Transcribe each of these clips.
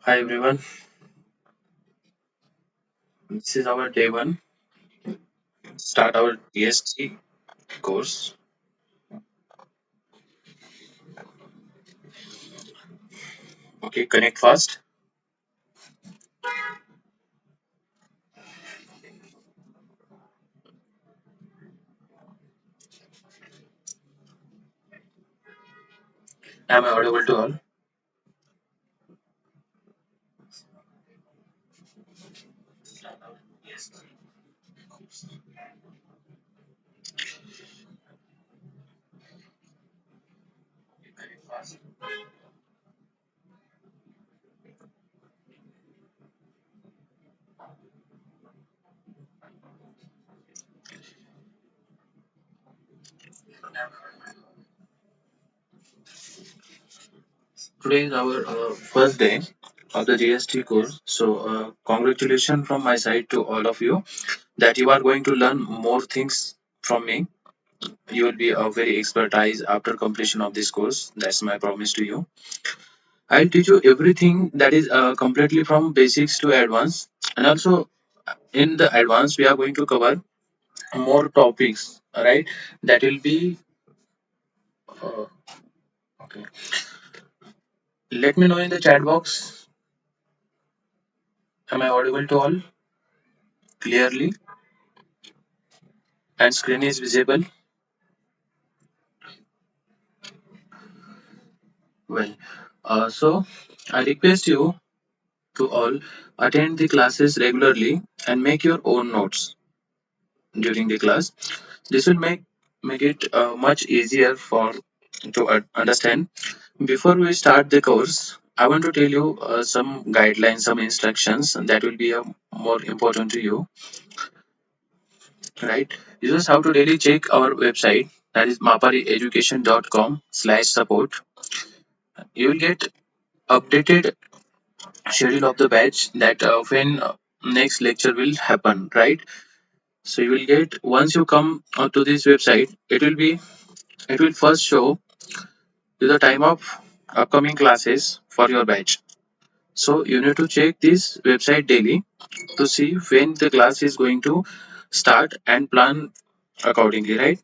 Hi everyone, this is our day one. Start our GST course. Okay, connect fast. Am I audible to all? Start our GST course. Okay, connect fast. Today is our first day of the GST course. So, congratulations from my side to all of you that you are going to learn more things from me. You will be a very expertise after completion of this course. That's my promise to you. I'll teach you everything that is completely from basics to advanced, and also in the advance we are going to cover more topics, right? That will be uh, okay. Let me know in the chat box. Am I audible to all clearly and screen is visible? Well, so I request you to all attend the classes regularly and make your own notes during the class. This will make it much easier for to understand. Before we start the course, I want to tell you some guidelines, some instructions that will be more important to you, right? You just have to daily check our website, that is maparieducation.com/support. You will get updated schedule of the batch that when next lecture will happen, right? So you will get once you come to this website, it will first show you the time of upcoming classes for your batch. So you need to check this website daily to see when the class is going to start and plan accordingly, right?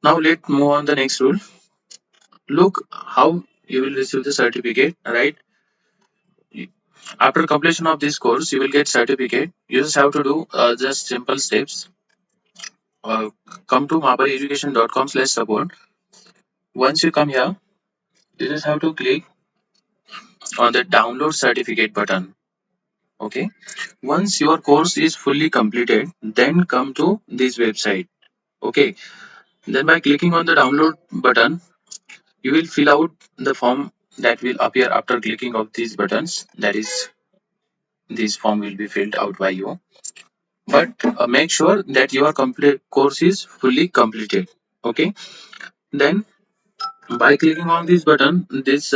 Now let's move on the next rule. Look how you will receive the certificate, right? After completion of this course, you will get certificate. You just have to do just simple steps. Uh, Come to mapaleducation.com/support. Once you come here, you just have to click on the download certificate button. Okay. Once your course is fully completed, then come to this website. Okay. Then by clicking on the download button, you will fill out the form that will appear after clicking of these buttons. That is, this form will be filled out by you. But make sure that your complete course is fully completed. Okay. Then by clicking on this button, this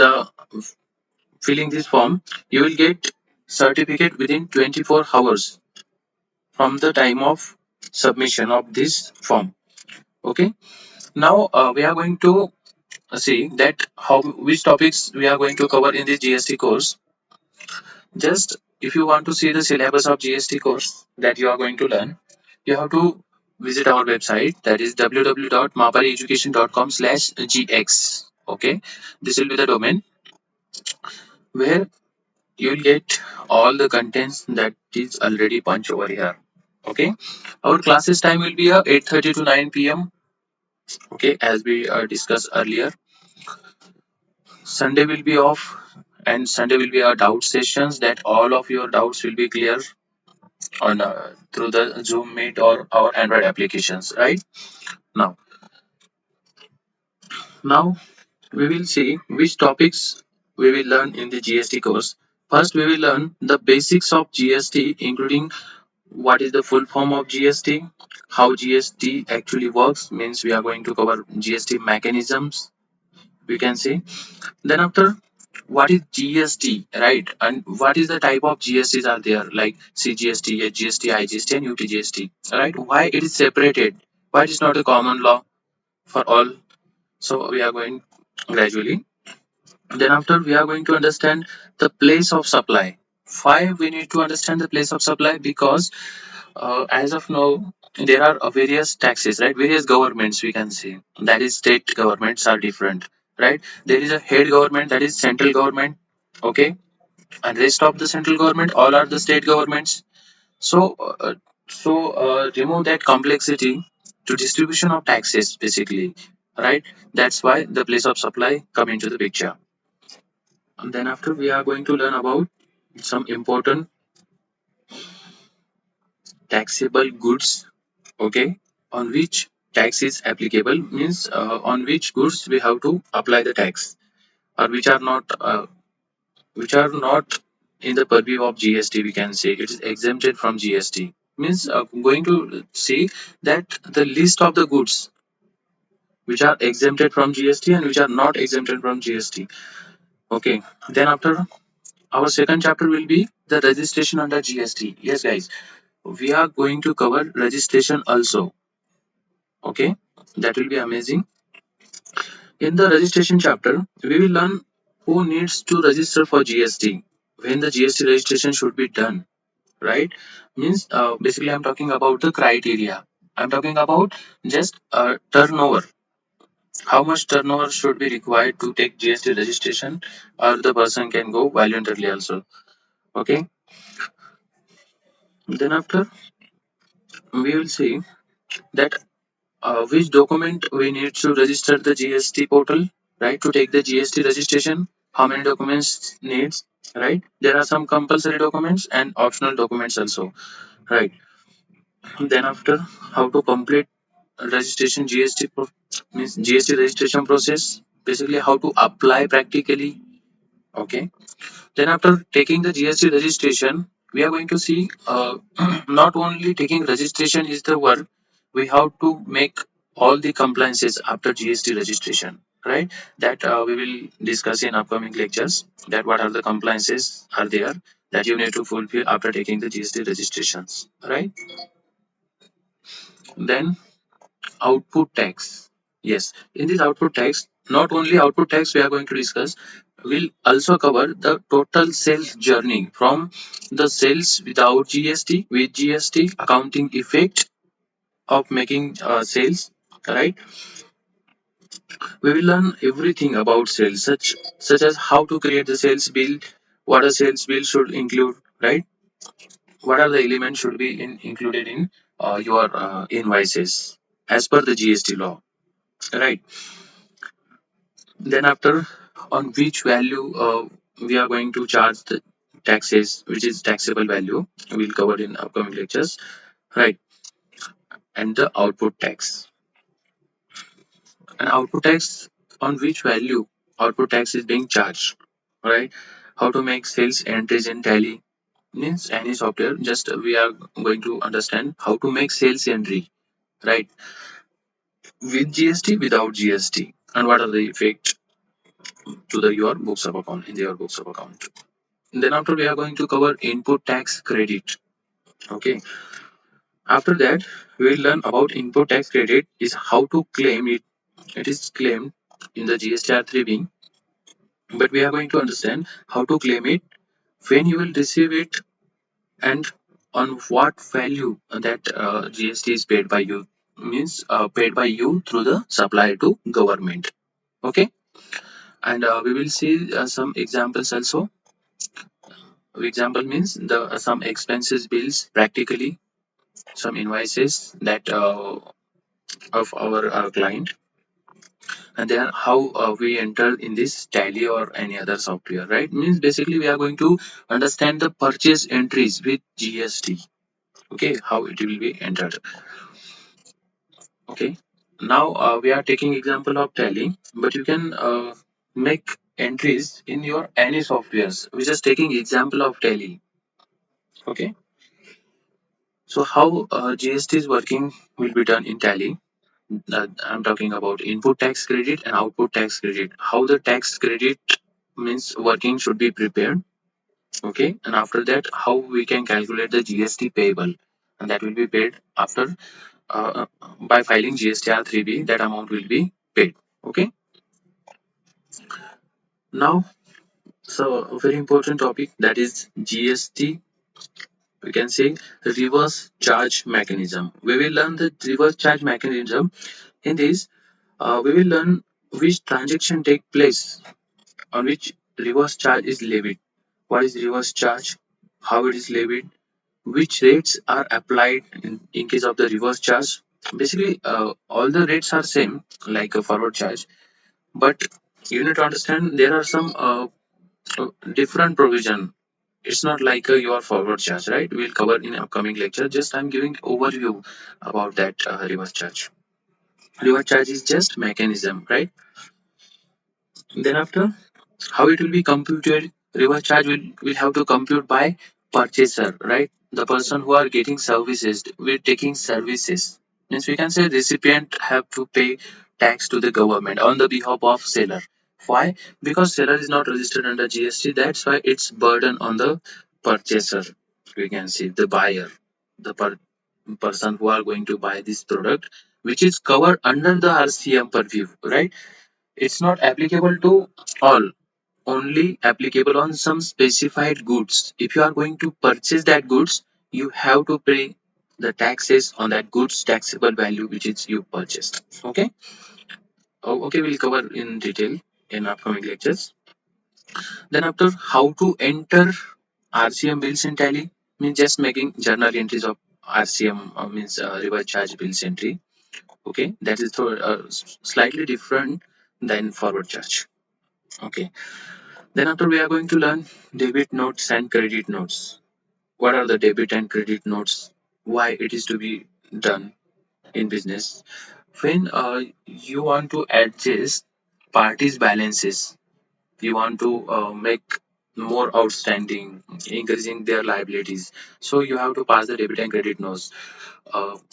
filling this form, you will get certificate within 24 hours from the time of submission of this form. Okay. Now we are going to see that how which topics we are going to cover in this GST course. Just if you want to see the syllabus of GST course that you are going to learn, you have to visit our website, that is www.mapalieducation.com/gx. Okay, this will be the domain where you will get all the contents that is already punched over here. Okay, our classes time will be 8:30 to 9 p.m. Okay, as we discussed earlier. Sunday will be off, and Sunday will be our doubt sessions that all of your doubts will be clear on through the Zoom Meet or our Android applications. Right now we will see which topics we will learn in the GST course. First, we will learn the basics of GST, including what is the full form of GST, how GST actually works. Means we are going to cover GST mechanisms. We can see. Then after, what is GST, right? And what is the type of GSTs are there, like CGST, HGST, IGST, and UTGST, right? Why it is separated? Why it is not a common law for all? So we are going gradually. Then after we are going to understand the place of supply. Why we need to understand the place of supply? Because as of now there are various taxes, right? Various governments we can say, that is state governments are different, right? There is a head government, that is central government, okay, and rest of the central government all are the state governments. So remove that complexity to distribution of taxes basically, right? That's why the place of supply come into the picture. And then after we are going to learn about some important taxable goods, okay, on which tax is applicable, means on which goods we have to apply the tax, or which are not in the purview of GST, we can say it is exempted from GST. Means going to see that the list of the goods which are exempted from GST and which are not exempted from GST. Okay. Then after our second chapter will be the registration under GST. Yes, guys, we are going to cover registration also. Okay, that will be amazing. In the registration chapter, we will learn who needs to register for GST, when the GST registration should be done, right? Means basically I'm talking about the criteria. I'm talking about just turnover. How much turnover should be required to take GST registration, or the person can go voluntarily also. Okay. Then after we will see that which document we need to register the GST portal, right? To take the GST registration, how many documents needs, right? There are some compulsory documents and optional documents also, right? Then after how to complete registration means GST registration process, basically how to apply practically, okay. Then after taking the GST registration, we are going to see not only taking registration is the work, we have to make all the compliances after GST registration, right? That we will discuss in upcoming lectures. That what are the compliances are there that you need to fulfill after taking the GST registrations, right? Then output tax. Yes, in this output tax, not only output tax we are going to discuss, we'll also cover the total sales journey from the sales without GST, with GST, accounting effect of making sales, right? We will learn everything about sales, such as how to create the sales bill, what a sales bill should include, right? What are the elements should be included in your invoices as per the GST law, right? Then after on which value we are going to charge the taxes, which is taxable value, we'll cover in upcoming lectures, right? And the output tax. And output tax, on which value output tax is being charged, right? How to make sales entries in Tally, means any software. Just we are going to understand how to make sales entry, right? With GST, without GST, and what are the effect to the your books of account, in your books of account. Then after we are going to cover input tax credit. Okay. After that, we will learn about input tax credit is how to claim it. It is claimed in the GSTR 3B, but we are going to understand how to claim it, when you will receive it, and on what value that GST is paid by you. Means paid by you through the supplier to government. Okay. And we will see some examples also. Example means the some expenses bills practically, some invoices that of our client, and then how we enter in this Tally or any other software, right? Means basically we are going to understand the purchase entries with GST, okay, how it will be entered, okay. Now we are taking example of Tally, but you can make entries in your any softwares. We're just taking example of Tally, okay. So how GST is working will be done in Tally. I'm talking about input tax credit and output tax credit. How the tax credit means working should be prepared. Okay, and after that, how we can calculate the GST payable, and that will be paid after by filing GSTR 3B. That amount will be paid. Okay. Now, so a very important topic, that is GST. We can say reverse charge mechanism. We will learn the reverse charge mechanism. In this, we will learn which transaction take place on which reverse charge is levied. What is reverse charge? How it is levied? Which rates are applied in case of the reverse charge? Basically, all the rates are same like a forward charge, but you need to understand there are some different provision. It's not like your forward charge, right? We'll cover in upcoming lecture. Just I'm giving overview about that reverse charge. Reverse charge is just mechanism, right? Then after, how it will be computed? Reverse charge will have to compute by purchaser, right? The person who are getting services, we're taking services. Means we can say recipient have to pay tax to the government on the behalf of seller. Why? Because seller is not registered under GST. That's why it's burden on the purchaser. We can see the buyer, the person who are going to buy this product, which is covered under the RCM purview, right? It's not applicable to all, only applicable on some specified goods. If you are going to purchase that goods, you have to pay the taxes on that goods taxable value which is you purchased. Okay. Okay, we'll cover in detail in upcoming lectures. Then after, how to enter RCM bills in Tally, means just making journal entries of RCM, means reverse charge bills entry. Okay, that is slightly different than forward charge. Okay. Then after, we are going to learn debit notes and credit notes. What are the debit and credit notes? Why it is to be done in business? When you want to adjust parties' balances, you want to make more outstanding, increasing their liabilities. So you have to pass the debit and credit notes.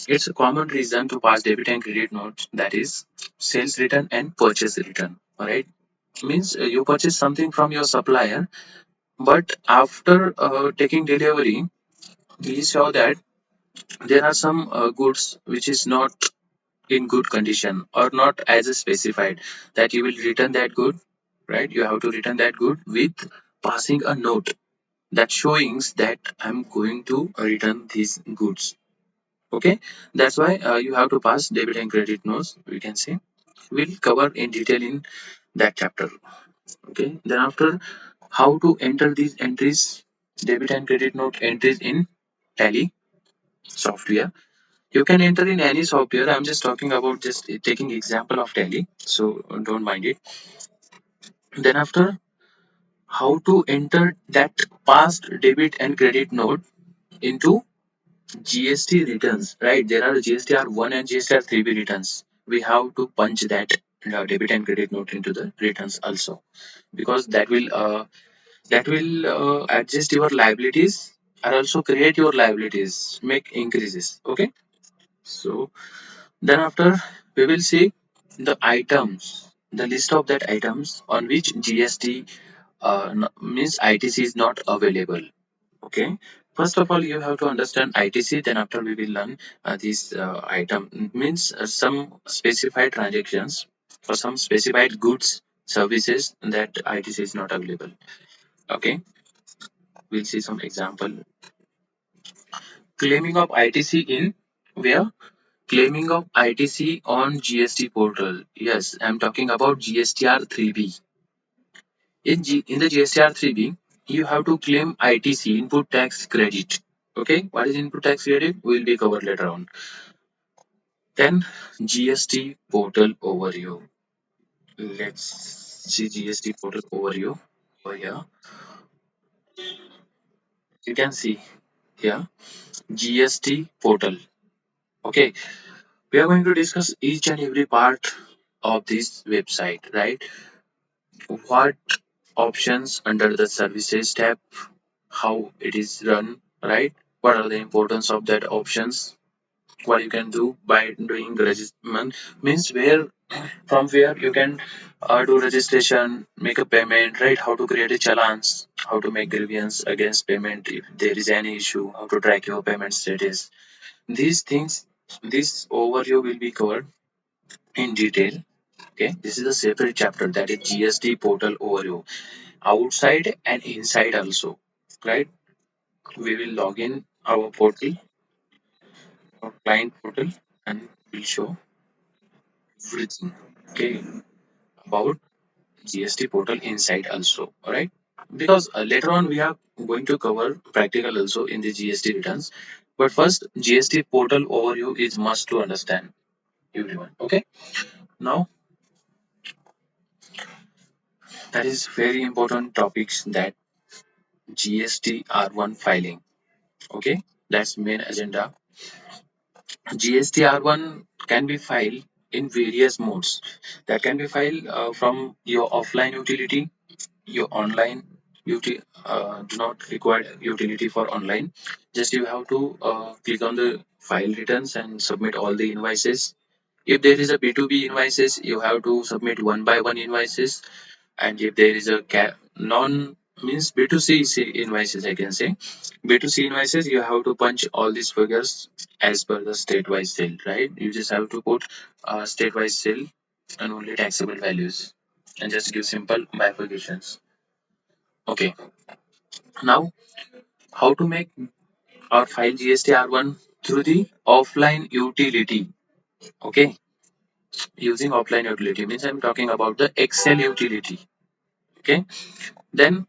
It's a common reason to pass debit and credit notes. That is sales return and purchase return. All right, means you purchase something from your supplier, but after taking delivery, we saw that there are some goods which is not in good condition or not as specified, that you will return that good, right? You have to return that good with passing a note that showings that I'm going to return these goods. Okay, that's why you have to pass debit and credit notes. We can say we'll cover in detail in that chapter. Okay, then after, how to enter these entries, debit and credit note entries in Tally software. You can enter in any software. I'm just talking about just taking example of Tally, so don't mind it. Then after, how to enter that past debit and credit note into GST returns, right? There are GSTR 1 and GSTR 3B returns. We have to punch that debit and credit note into the returns also, because that will adjust your liabilities and also create your liabilities, make increases. Okay, so then after, we will see the items, the list of that items on which GST means ITC is not available. Okay, first of all you have to understand ITC, then after we will learn this item means some specified transactions for some specified goods services that ITC is not available. Okay, we'll see some example. Claiming of ITC in where? Claiming of ITC on GST portal. Yes, I'm talking about GSTR 3B. In the GSTR 3B, you have to claim ITC, input tax credit. Okay, what is input tax credit? Will be covered later on. Then GST portal overview. Let's see GST portal overview over here. You can see here GST portal. Okay, we are going to discuss each and every part of this website, right? What options under the services tab, how it is run, right? What are the importance of that options? What you can do by doing registration means where, from where you can do registration, make a payment, right? How to create a challenge, how to make grievance against payment if there is any issue, how to track your payment status. These things, this overview will be covered in detail. Okay, this is a separate chapter, that is GST portal overview, outside and inside also, right? We will log in our portal, our client portal, and we'll show everything, okay, about GST portal inside also, alright? Because later on we are going to cover practical also in the GST returns. But first, GST portal overview is must to understand everyone. Okay. Now that is very important topics, that GST R1 filing. Okay. That's main agenda. GST R1 can be filed in various modes. That can be filed from your offline utility, your online do not require utility for online. Just you have to click on the file returns and submit all the invoices. If there is a B2B invoices, you have to submit one by one invoices. And if there is a non means B2C invoices, I can say B2C invoices, you have to punch all these figures as per the state-wise sale, right? You just have to put state-wise sale and only taxable values, and just give simple bifurcations. Okay, now how to make or file GST R1 through the offline utility. Okay, using offline utility means I'm talking about the Excel utility. Okay, then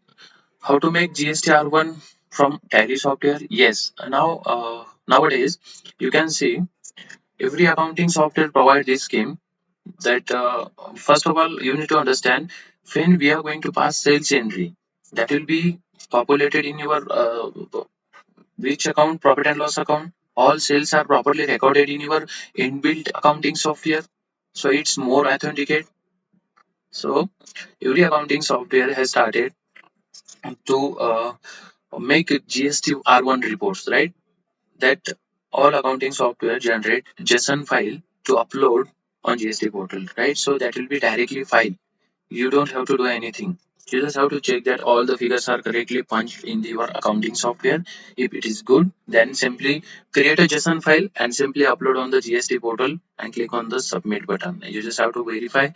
how to make GST R1 from Tally software? Yes, now nowadays you can see every accounting software provide this scheme, that first of all you need to understand when we are going to pass sales entry, that will be populated in your which account, profit and loss account. All sales are properly recorded in your inbuilt accounting software, so it's more authenticate. So every accounting software has started to make GST R1 reports, right? That all accounting software generate JSON file to upload on GST portal, right? So that will be directly filed. You don't have to do anything. You just have to check that all the figures are correctly punched in your accounting software. If it is good, then simply create a JSON file and simply upload on the GST portal and click on the submit button. You just have to verify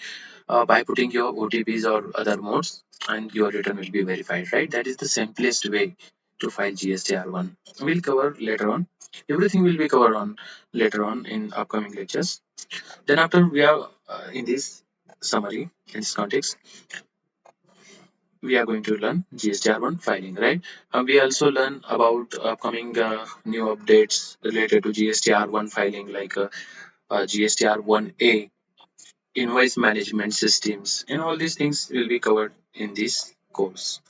by putting your OTPs or other modes, and your return will be verified, right? That is the simplest way to file GST R1. We'll cover later on. Everything will be covered on later on in upcoming lectures. Then after we are in this summary, in this context, we are going to learn GSTR1 filing, right? We also learn about upcoming new updates related to GSTR1 filing, like GSTR1A, invoice management systems, and all these things will be covered in this course.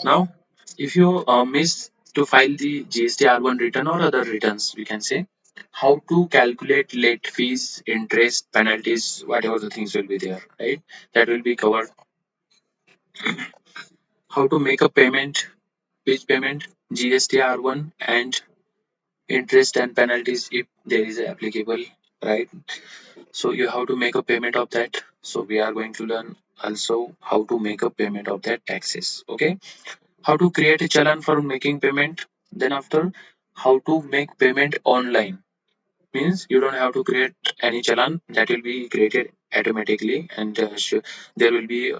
Now, if you miss to file the GSTR1 return or other returns, we can say how to calculate late fees, interest, penalties, whatever the things will be there, right? That will be covered. How to make a payment, which payment, GSTR1, and interest and penalties if there is applicable, right? So you have to make a payment of that. So we are going to learn also how to make a payment of that taxes. Okay, how to create a challan for making payment. Then after, how to make payment online, means you don't have to create any challan, that will be created automatically, and there will be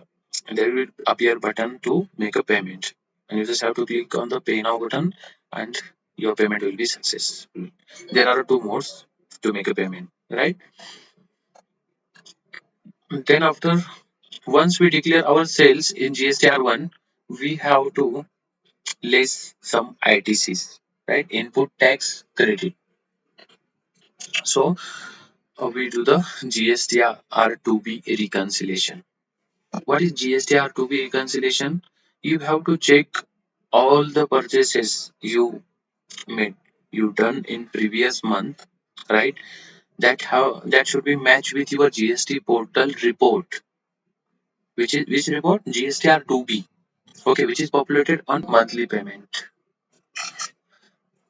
there will appear button to make a payment, and you just have to click on the pay now button, and your payment will be successful. There are two modes to make a payment, right? Then after, once we declare our sales in GSTR1, we have to list some ITCs, right? Input tax credit. So we do the GSTR2B reconciliation. What is GSTR2B reconciliation? You have to check all the purchases you made, you done in previous month, right? That should be matched with your GST portal report. Which report? GSTR2B. Okay, which is populated on monthly payment.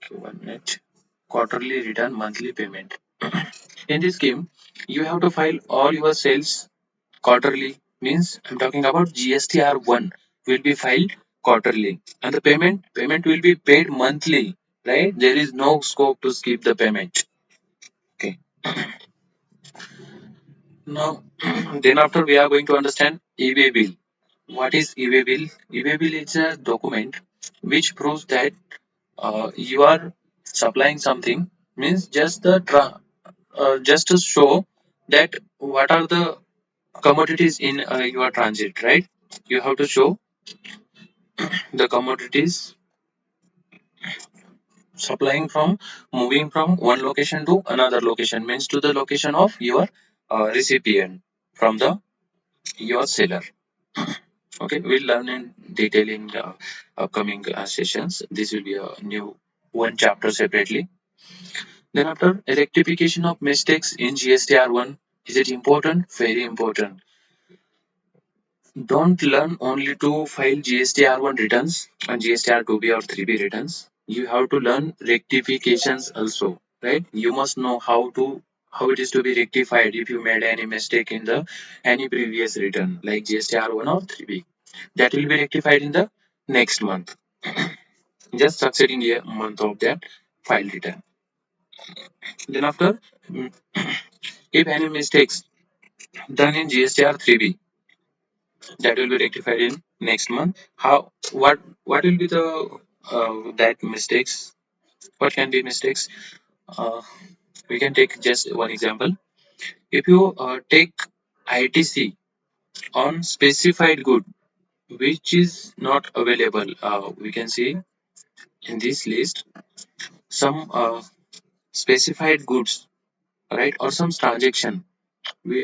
Okay, 1 minute. Quarterly return, monthly payment. In this scheme, you have to file all your sales quarterly, means I'm talking about GSTR1 will be filed quarterly, and the payment will be paid monthly, right? There is no scope to skip the payment. Okay. Now, then after we are going to understand e-way bill. What is e-way bill? E-way bill is a document which proves that you are supplying something, means just just to show that what are the commodities in your transit, right? You have to show the commodities supplying from, moving from one location to another location, means to the location of your recipient from the your seller. Okay, we'll learn in detail in the upcoming sessions. This will be a new one chapter separately. Then after, rectification of mistakes in GSTR1. Is it important? Very important. Don't learn only to file GSTR1 returns and GSTR2B or 3B returns. You have to learn rectifications also, right? You must know how it is to be rectified if you made any mistake in the any previous return like GSTR1 or 3B. That will be rectified in the next month, just succeeding a month of that file return. Then after, mm, if any mistakes done in GSTR 3B, that will be rectified in next month. How, what will be the that mistakes? What can be mistakes? Uh, we can take just one example. If you take ITC on specified good which is not available, we can see in this list some specified goods, right, or some transaction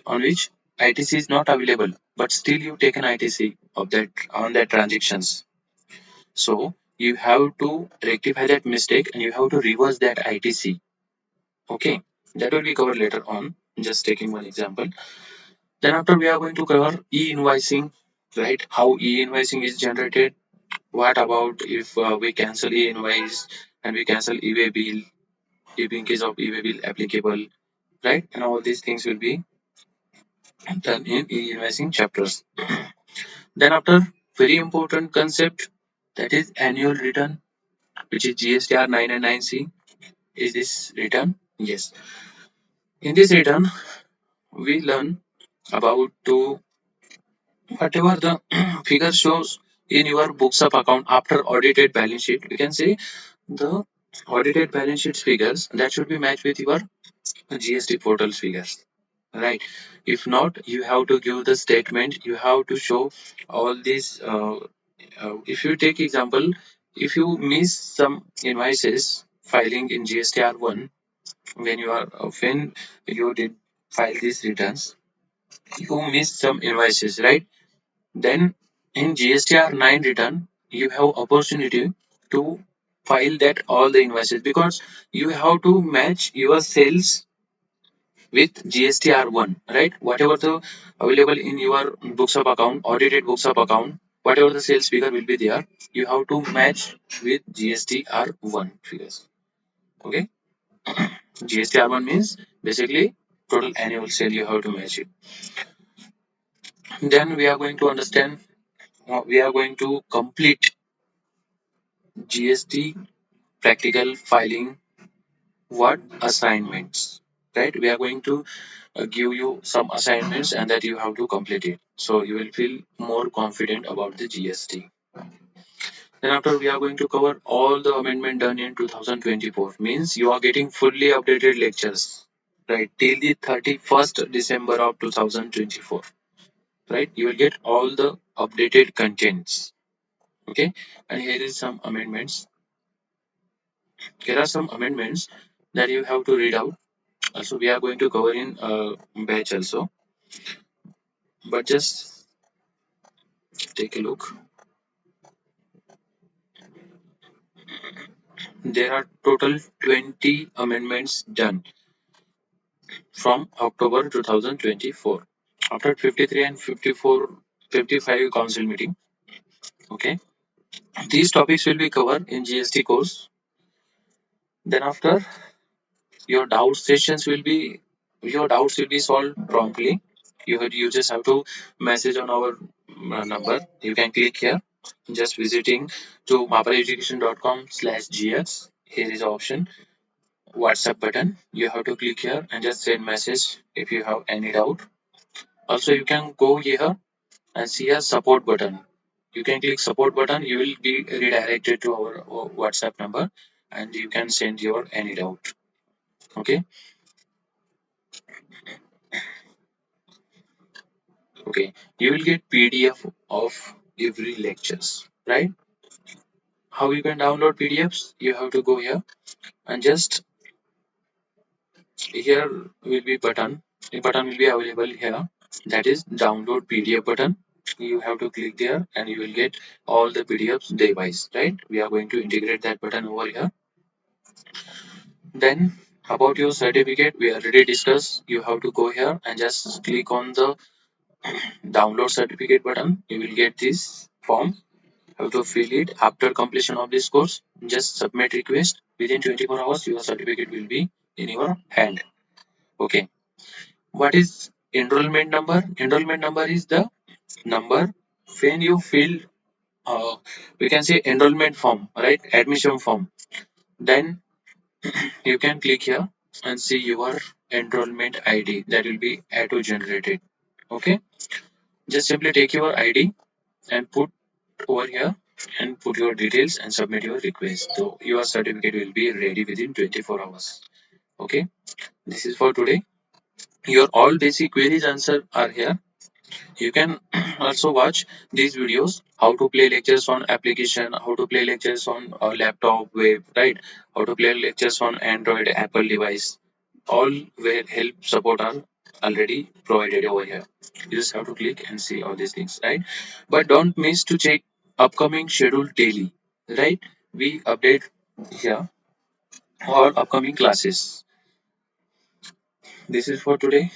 on which ITC is not available, but still you take an ITC of that on that transactions. So you have to rectify that mistake and you have to reverse that ITC. Okay, that will be covered later on. Just taking one example. Then after, we are going to cover e-invoicing, right? How e-invoicing is generated. What about if we cancel e-invoice and we cancel e-way bill, if in case of e-way bill applicable, right? And all these things will be done in e-invoicing chapters. Then after, very important concept, that is annual return, which is GSTR 9 and 9C. Is this return? Yes. In this return, we learn about to whatever the figure shows in your books of account after audited balance sheet. We can say the audited balance sheet figures that should be matched with your GST portal figures, right? If not, you have to give the statement. You have to show all these. If you take example, if you miss some invoices filing in GSTR1, when you did file these returns, you missed some invoices, right? Then in GSTR 9 return, you have opportunity to file that all the invoices, because you have to match your sales with GSTR 1, right? Whatever the available in your books of account, audited books of account, whatever the sales figure will be there, you have to match with GSTR 1 figures. Okay, GSTR 1 means basically total annual sale, you have to match it. Then we are going to understand, we are going to complete GST practical filing. What assignments, right? We are going to give you some assignments and that you have to complete it, so you will feel more confident about the GST. Then after, we are going to cover all the amendment done in 2024, means you are getting fully updated lectures, right, till the 31st December of 2024, right? You will get all the updated contents. Okay, and here is some amendments. Here are some amendments that you have to read out. Also, we are going to cover in batch also, but just take a look. There are total 20 amendments done from October 2024 after 53 and 55 council meeting. Okay, these topics will be covered in GST course. Then after, your doubt sessions will be your doubts will be solved promptly. You just have to message on our number. You can click here, just visiting to maparaeducation.com/gx. Here is the option WhatsApp button. You have to click here and just send message if you have any doubt. Also, you can go here and see a support button. You can click support button. You will be redirected to our WhatsApp number, and you can send your any doubt. Okay. Okay. You will get PDF of every lectures, right? How you can download PDFs? You have to go here and just here will be button. A button will be available here. That is download PDF button. You have to click there and you will get all the PDFs device, right? We are going to integrate that button over here. Then about your certificate, we already discussed. You have to go here and just click on the download certificate button. You will get this form. Have to fill it after completion of this course. Just submit request. Within 24 hours, your certificate will be in your hand. Okay. What is enrollment number? Enrollment number is the number when you fill, uh, we can say enrollment form, right? Admission form. Then you can click here and see your enrollment ID that will be auto generated. Okay. Just simply take your ID and put over here and put your details and submit your request. So your certificate will be ready within 24 hours. Okay. This is for today. Your all basic queries answer are here. You can also watch these videos, how to play lectures on application, how to play lectures on a laptop, web, right? How to play lectures on Android, Apple device. All where help support are already provided over here. You just have to click and see all these things, right? But don't miss to check upcoming schedule daily, right? We update here all upcoming classes. This is for today.